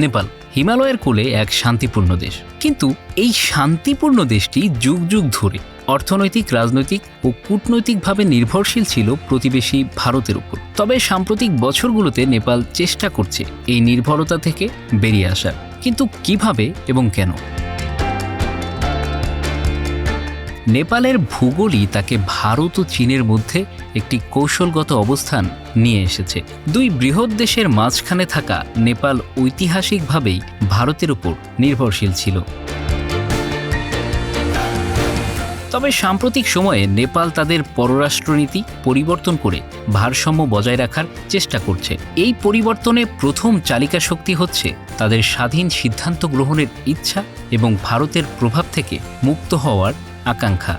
নেপাল হিমালয়ের কোলে এক শান্তিপূর্ণ দেশ, কিন্তু এই শান্তিপূর্ণ দেশটি যুগ যুগ ধরে অর্থনৈতিক, রাজনৈতিক ও কূটনৈতিকভাবে নির্ভরশীল ছিল প্রতিবেশী ভারতের উপর। তবে সাম্প্রতিক বছরগুলোতে নেপাল চেষ্টা করছে এই নির্ভরতা থেকে বেরিয়ে আসার, কিন্তু কিভাবে এবং কেন? নেপালের ভূগোলই তাকে ভারত ও চীনের মধ্যে একটি কৌশলগত অবস্থান নিয়ে এসেছে। দুই বৃহৎ দেশের মাঝখানে থাকা নেপাল ঐতিহাসিকভাবেই ভারতের উপর নির্ভরশীল ছিল। তবে সাম্প্রতিক সময়ে নেপাল তাদের পররাষ্ট্রনীতি পরিবর্তন করে ভারসাম্য বজায় রাখার চেষ্টা করছে। এই পরিবর্তনে প্রথম চালিকা শক্তি হচ্ছে তাদের স্বাধীন সিদ্ধান্ত গ্রহণের ইচ্ছা এবং ভারতের প্রভাব থেকে মুক্ত হওয়ার আকাঙ্ক্ষা।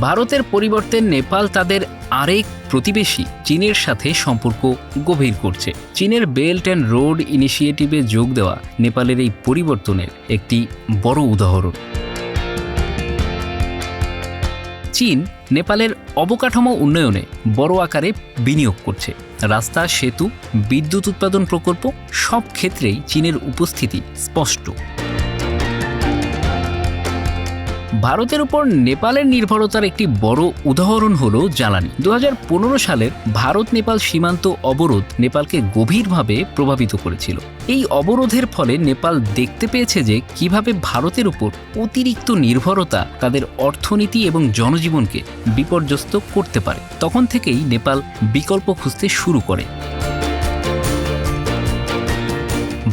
ভারতের পরিবর্তে নেপাল তাদের আরেক প্রতিবেশী চীনের সাথে সম্পর্ক গভীর করছে। চীনের বেল্ট অ্যান্ড রোড ইনিশিয়েটিভে যোগ দেওয়া নেপালের এই পরিবর্তনের একটি বড় উদাহরণ। চীন নেপালের অবকাঠামো উন্নয়নে বড় আকারে বিনিয়োগ করছে। রাস্তা, সেতু, বিদ্যুৎ উৎপাদন প্রকল্প সব ক্ষেত্রেই চীনের উপস্থিতি স্পষ্ট। ভারতের উপর নেপালের নির্ভরতার একটি বড় উদাহরণ হল জ্বালানি। 2015 সালের ভারত নেপাল সীমান্ত অবরোধ নেপালকে গভীরভাবে প্রভাবিত করেছিল। এই অবরোধের ফলে নেপাল দেখতে পেয়েছে যে কিভাবে ভারতের উপর অতিরিক্ত নির্ভরতা তাদের অর্থনীতি এবং জনজীবনকে বিপর্যস্ত করতে পারে। তখন থেকেই নেপাল বিকল্প খুঁজতে শুরু করে।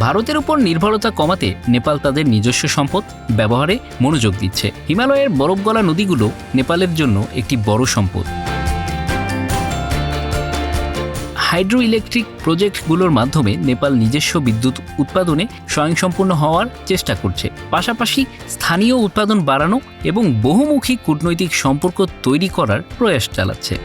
ভারতের উপর নির্ভরতা কমাতে নেপাল তাদের নিজস্ব সম্পদ ব্যবহারে মনোযোগ দিচ্ছে। হিমালয়ের বরফগলা নদীগুলো নেপালের জন্য একটি বড় সম্পদ। হাইড্রো ইলেকট্রিক প্রজেক্টগুলোর মাধ্যমে নেপাল নিজস্ব বিদ্যুৎ উৎপাদনে স্বয়ংসম্পূর্ণ হওয়ার চেষ্টা করছে। পাশাপাশি স্থানীয় উৎপাদন বাড়ানো এবং বহুমুখী কূটনৈতিক সম্পর্ক তৈরি করার প্রয়াস চালাচ্ছে।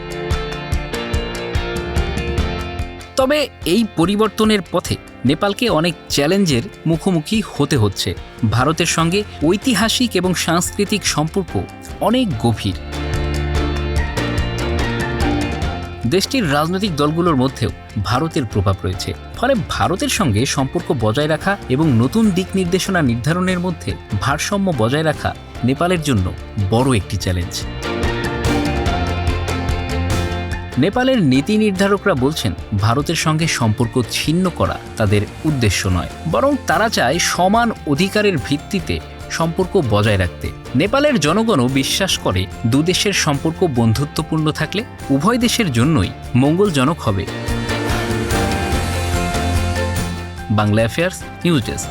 তবে এই পরিবর্তনের পথে নেপালকে অনেক চ্যালেঞ্জের মুখোমুখি হতে হচ্ছে। ভারতের সঙ্গে ঐতিহাসিক এবং সাংস্কৃতিক সম্পর্ক অনেক গভীর। দেশটির রাজনৈতিক দলগুলোর মধ্যেও ভারতের প্রভাব রয়েছে। ফলে ভারতের সঙ্গে সম্পর্ক বজায় রাখা এবং নতুন দিক নির্দেশনা নির্ধারণের মধ্যে ভারসাম্য বজায় রাখা নেপালের জন্য বড় একটি চ্যালেঞ্জ। নেপালের নীতি নির্ধারকরা বলছেন, ভারতের সঙ্গে সম্পর্ক ছিন্ন করা তাদের উদ্দেশ্য নয়, বরং তারা চায় সমান অধিকারের ভিত্তিতে সম্পর্ক বজায় রাখতে। নেপালের জনগণও বিশ্বাস করে দুদেশের সম্পর্ক বন্ধুত্বপূর্ণ থাকলে উভয় দেশের জন্যই মঙ্গলজনক হবে। Bangla affairs news desk.